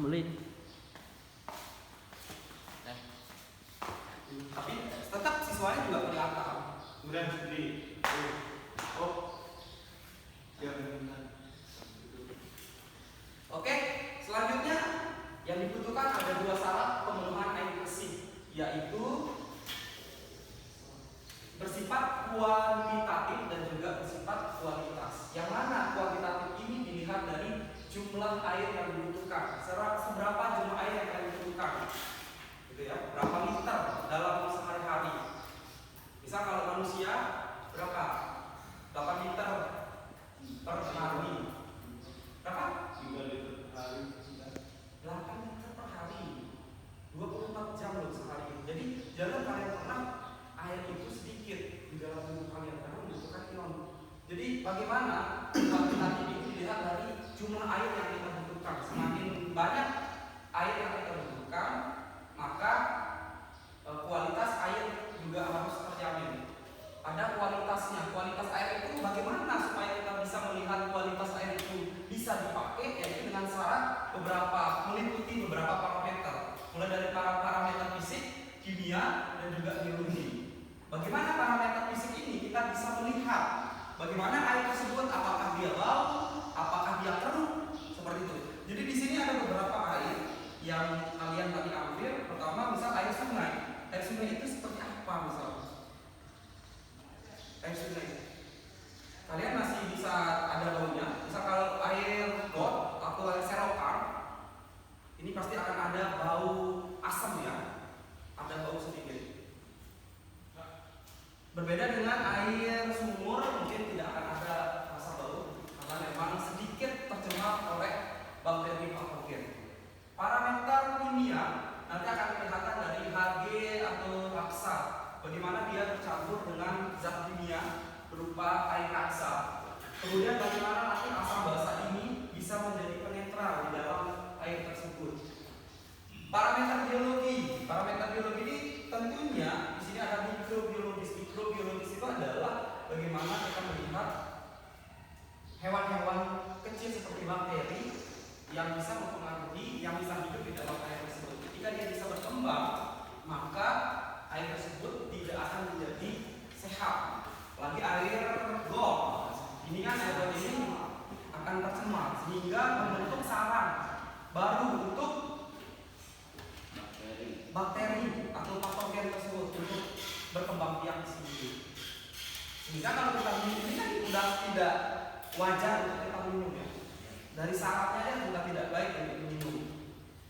beli. Tapi tetap siswanya juga kelihatan. Kemudian di Oke, selanjutnya yang dibutuhkan ada dua syarat pemenuhan air bersih, yaitu bersifat kuantitatif dan juga bersifat kualitas. Yang mana kuantitatif ini dilihat dari jumlah air yang dibutuhkan. Seberapa jumlah air yang dibutuhkan, gitu ya? Berapa liter dalam sehari-hari? Misal kalau manusia berapa? 8 liter per hari. Berapa? 3 liter per hari. 8 liter per hari. 24 jam loh sehari. Jadi jangan kalian pernah air itu sedikit di dalam tubuh kalian karena membutuhkan ion. Jadi bagaimana kuantitatif ini dilihat dari jumlah air yang kita butuhkan. Semakin banyak air yang kita butuhkan, maka kualitas air juga harus terjamin. Ada kualitasnya. Kualitas air itu bagaimana supaya kita bisa melihat kualitas air itu bisa dipakai, yaitu dengan syarat meliputi beberapa parameter. Mulai dari parameter fisik, kimia, dan juga biologi. Bagaimana parameter fisik ini kita bisa melihat bagaimana air tersebut, apakah dia bau, apakah dia keruh, seperti itu. Jadi di sini ada beberapa air yang kalian tadi ambil. Pertama, misal air sungai. Air sungai itu seperti apa misalnya? Air sungai. Kalian masih bisa ada baunya. Misal kalau air got atau air selokan, ini pasti akan ada bau asam ya. Ada bau sedikit. Berbeda dengan air sumur, mungkin tidak akan ada rasa bau karena memang sedikit tercemar oleh bakteri patogen. Parameter kimia nanti akan kelihatan dari Hg atau raksa. Bagaimana dia bercampur dengan zat kimia berupa air raksa. Kemudian bagaimana nanti asam basa ini bisa menjadi penetral di dalam air tersebut. Parameter biologi ini tentunya di sini ada mikrobiologis. Mikrobiologis itu adalah bagaimana kita melihat hewan-hewan kecil seperti bakteri yang bisa mempengaruhi, yang bisa hidup di dalam air tersebut. Ketika dia bisa berkembang, maka air tersebut tidak akan menjadi sehat. Lagi air got, ini kan air got ini akan tercemar sehingga membentuk sarang baru untuk bakteri atau patogen tersebut untuk berkembang biak sendiri. Sehingga kalau kita minum ini kan sudah tidak wajar untuk kita minum ya. Dari syaratnya aja sudah tidak baik untuk diminum.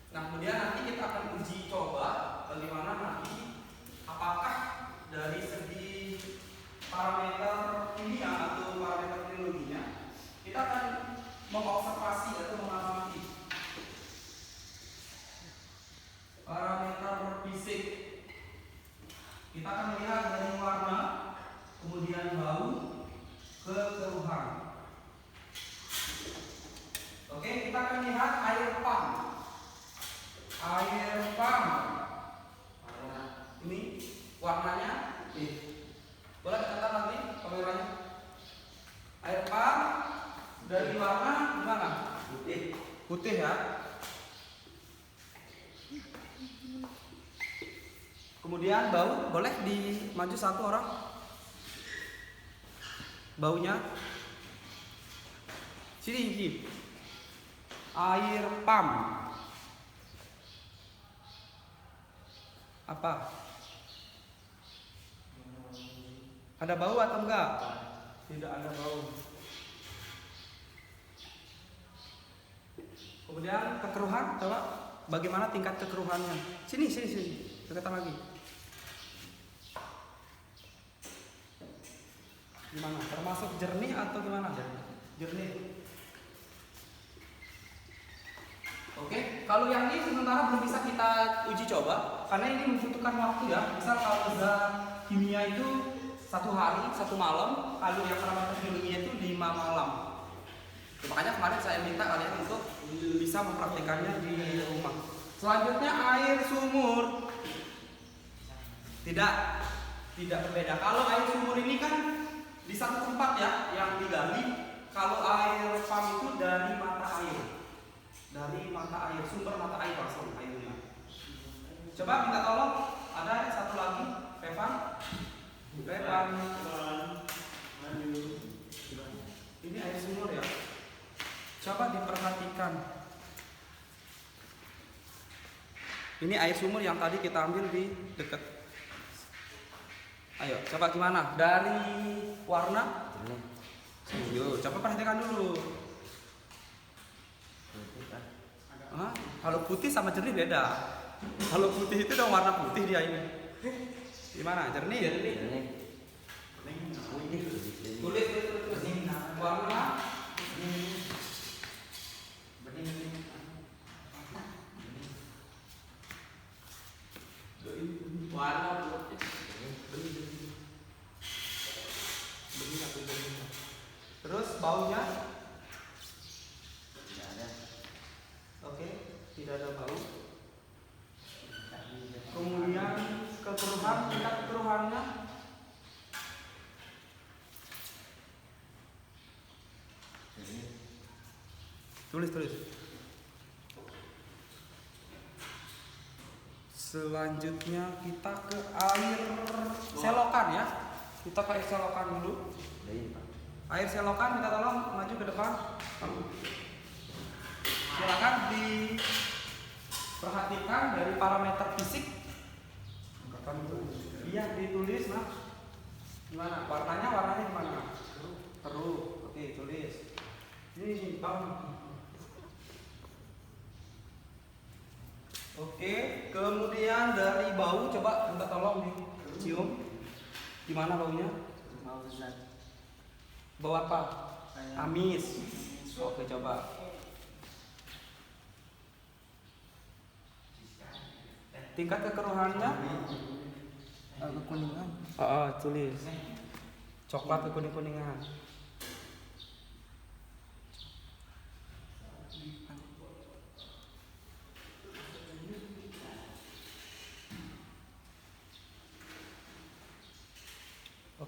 Nah kemudian nanti kita akan uji coba bagaimana nanti apakah dari segi parameter kimia atau parameter biologinya kita akan mengobservasi atau mengamati parameter fisik. Kita akan melihat dari warna, kemudian bau, kekeruhan. Oke, kita akan lihat air pump. Air pump. Ini warnanya. Boleh dikatakan lagi kameranya? Air pump dari warna gimana? Putih. Putih ya. Kemudian bau, boleh di maju satu orang. Baunya. Sini. Air pump. Apa? Ada bau atau enggak? Tidak ada bau. Kemudian kekeruhan, coba bagaimana tingkat kekeruhannya? Sini. Deketan lagi. Gimana? Termasuk jernih atau gimana? Jernih. Oke, kalau yang ini sementara belum bisa kita uji coba karena ini membutuhkan waktu ya. Misal kalau zat kimia itu 1 hari 1 malam, kalau yang parameter biologinya itu 5 malam. Makanya kemarin saya minta kalian untuk bisa mempraktikannya di rumah. Selanjutnya air sumur. Tidak berbeda. Kalau air sumur ini kan di satu tempat ya yang digali. Kalau air pump itu dari mata air. mata air, sumber mata air langsung airnya. Coba minta tolong, ada satu lagi, Evan. Ini air sumur ya. Coba diperhatikan. Ini air sumur yang tadi kita ambil di dekat. Ayo, coba gimana? Dari warna? Yuk, coba perhatikan dulu. Kalau putih sama jernih beda. Kalau putih itu udah warna putih dia ini. Gimana? Jernih? Kulit warna terus baunya tidak ada. Oke, tidak ada bau. Kemudian kekeruhan, tingkat kekeruhannya tulis. Selanjutnya kita ke air selokan ya. Kita ke air selokan dulu. Air selokan minta tolong maju ke depan. Silakan diperhatikan dari parameter fisik. Iya ditulis nah. Gimana? Warnanya gimana? Keruh. Oke, tulis. Ini bang. Oke, kemudian dari bau coba minta tolong dicium. Gimana baunya? Bau zat. Bau apa? Amis. Oke, coba. Tingkat kekeruhannya? Kekuningan. Tulis. Coklat kekuning-kuningan.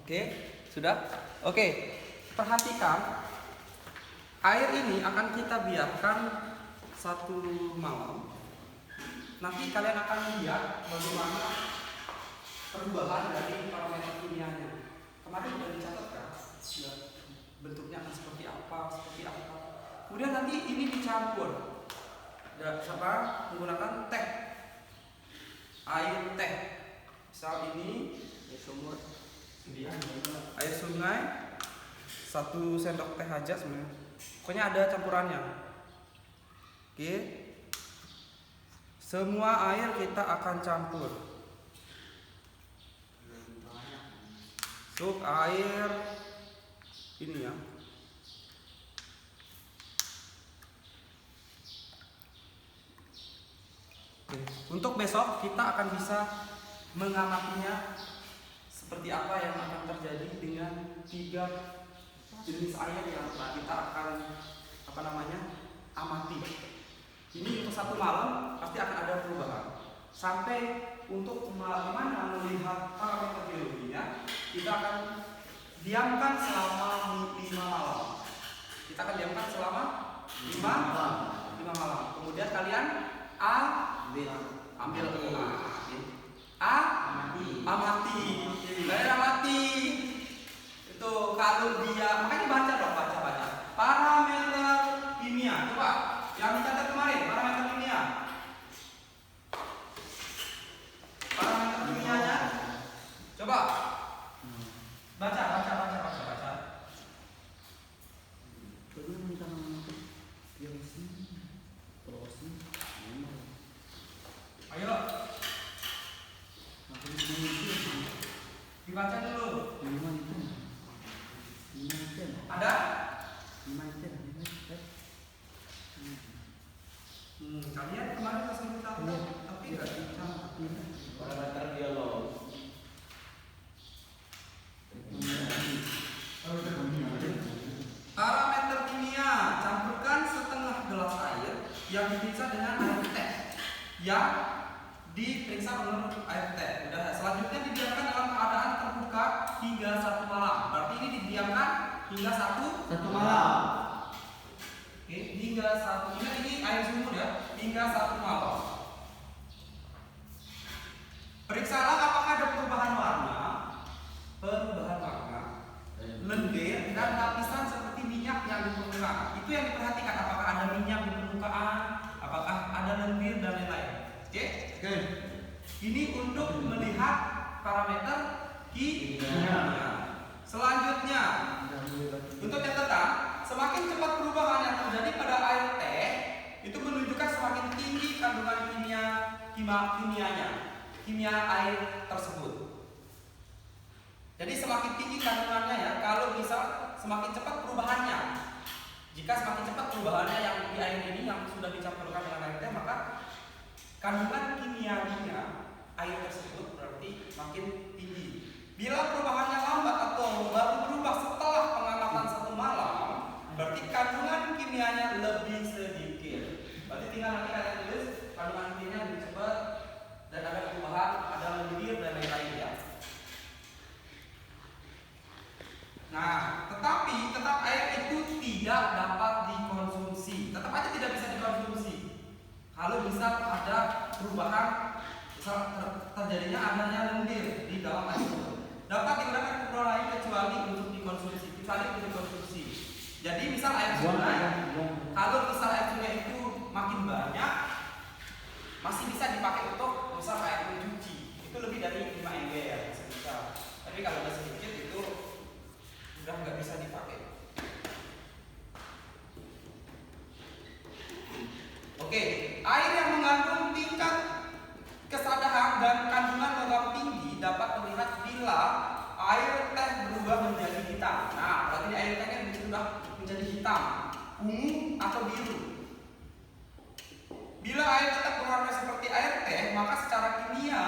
Oke, sudah? Oke, perhatikan air ini akan kita biarkan 1 malam. Nanti kalian akan lihat bagaimana perubahan dari parameter kimianya. Kemarin sudah dicatatkan bentuknya akan seperti apa. Kemudian nanti ini dicampur. Menggunakan teh, air teh. Misal ini sumur. Air sungai 1 sendok teh aja sebenarnya. Pokoknya ada campurannya. Oke. Semua air kita akan campur. Masuk air ini ya. Oke. Untuk besok kita akan bisa mengamatinya seperti apa yang akan terjadi dengan 3 jenis air yang kita akan amati. Ini untuk 1 malam pasti akan ada perubahan. Sampai untuk bagaimana melihat parameter biologinya, kita akan diamkan selama 5 malam. Kita akan diamkan selama 5 malam. Kemudian kalian ambil amati. Kalian amati. Itu kalau dia, makanya baca. Parameter kimia. Coba yang dicatat kemarin, parameter kimia. Parameter kimianya. Coba. Baca. Ayo. Dibaca dulu. Ada? Kalian kemarin pas minta tapi enggak dicatat. Parameter biolog. Parameter kimia, campurkan setengah gelas air yang diperiksa dengan air teh. Yang diperiksa menurut air teh. Udah, selanjutnya didiamkan dalam keadaan terbuka hingga 1 malam. Berarti ini didiamkan hingga 1 malam. Oke, hingga satu, ini air sumur ya, hingga 1 malam. Periksalah apakah ada perubahan warna, lendir dan lapisan seperti minyak yang di permukaan. Itu yang diperhatikan, apakah ada minyak di permukaan, apakah ada lendir dan lain-lain. Oke? Ini untuk melihat parameter kimia. Selanjutnya, untuk catatan, semakin cepat perubahan yang terjadi pada air teh itu menunjukkan semakin tinggi kandungan kimia air tersebut. Jadi semakin tinggi kandungannya ya, kalau misal semakin cepat perubahannya. Jika semakin cepat perubahannya yang di air ini yang sudah dicampurkan dengan air teh, maka kandungan kimianya air tersebut berarti makin tinggi. Bila perubahannya lambat atau baru berubah setelah pengamatan 1 malam, berarti kandungan kimianya lebih sedikit. Berarti tinggal nanti kalian tulis kandungan kimianya lebih cepat dan ada perubahan, ada lendir dan lain-lain ya. Nah, tetapi tetap air itu tidak dapat dikonsumsi. Tetap aja tidak bisa dikonsumsi. Kalau misal ada perubahan, misal terjadinya adanya lendir di dalam air itu, dapat digunakan keperluan lain kecuali untuk dikonsumsi. Jadi misal air sungai, kalau misal air sungai itu makin banyak, masih bisa dipakai untuk misal air mencuci. Itu lebih dari 5 mg ya, masih bisa. Tapi kalau udah sedikit itu sudah nggak bisa dipakai. Oke, air yang mengandung tingkat kesadaran dan kandungan logam tinggi dapat terlihat bila air teh berubah menjadi hitam. Nah, berarti ini air tehnya sudah menjadi hitam, ungu atau biru. Bila air tetap berwarna seperti air teh, maka secara kimia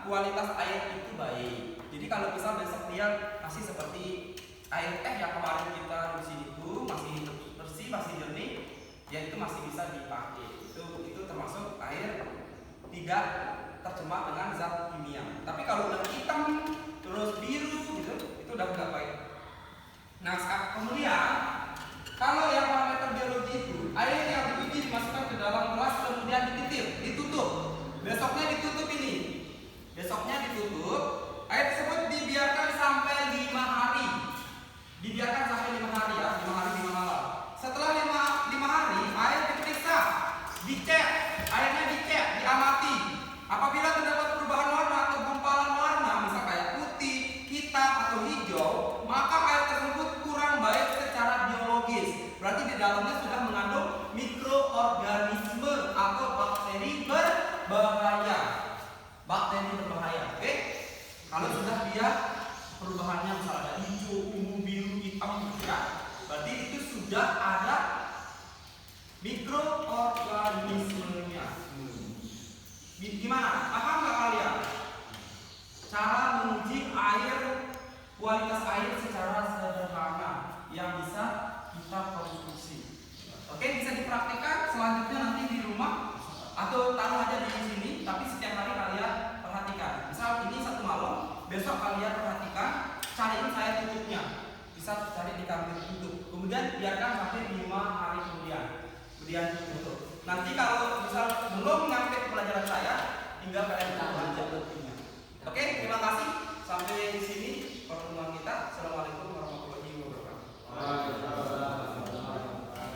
kualitas air itu baik. Jadi kalau misal besok dia masih seperti air teh yang kemarin kita uji itu masih bersih, masih jernih, ya itu masih bisa dipakai. Itu termasuk air tidak tercemar dengan zat kimia. Tapi kalau udah hitam terus biru gitu, itu udah nggak baik. Nah, kemudian kalau yang parameter biologi itu air yang diuji dimasukkan ke dalam gelas kemudian ditutup. Besoknya ditutup ini. Air tersebut dibiarkan sampai 5 hari. Dibiarkan sampai 5 hari ya, 5 hari 5 malam. Setelah 5 hari, air diperiksa, airnya dicek, diamati. Apabila terdapat perubahan warna atau gumpalan warna, misal kayak putih, hitam atau hijau, maka air tersebut kurang baik secara biologis. Berarti di dalamnya sudah mengandung mikroorganisme atau bakteri berbahaya. Oke? Kalau sudah dia perubahannya misalnya ada hijau, ungu, biru, hitam, ya, berarti itu sudah ada mikroorganismenya. Gimana? Paham nggak kalian? Cara menguji air, kualitas air secara sederhana yang bisa kita konsumsi. Oke, bisa dipraktikkan selanjutnya nanti di rumah atau taruh aja di sini. Tapi setiap hari kalian perhatikan. Misal ini 1 malam, besok kalian perhatikan, cariin saya tutupnya. Bisa cari di kantin tutup. Kemudian biarkan sampai 5 hari kemudian tutup. Nanti kalau misal belum nyampe pelajaran saya, tinggal kalian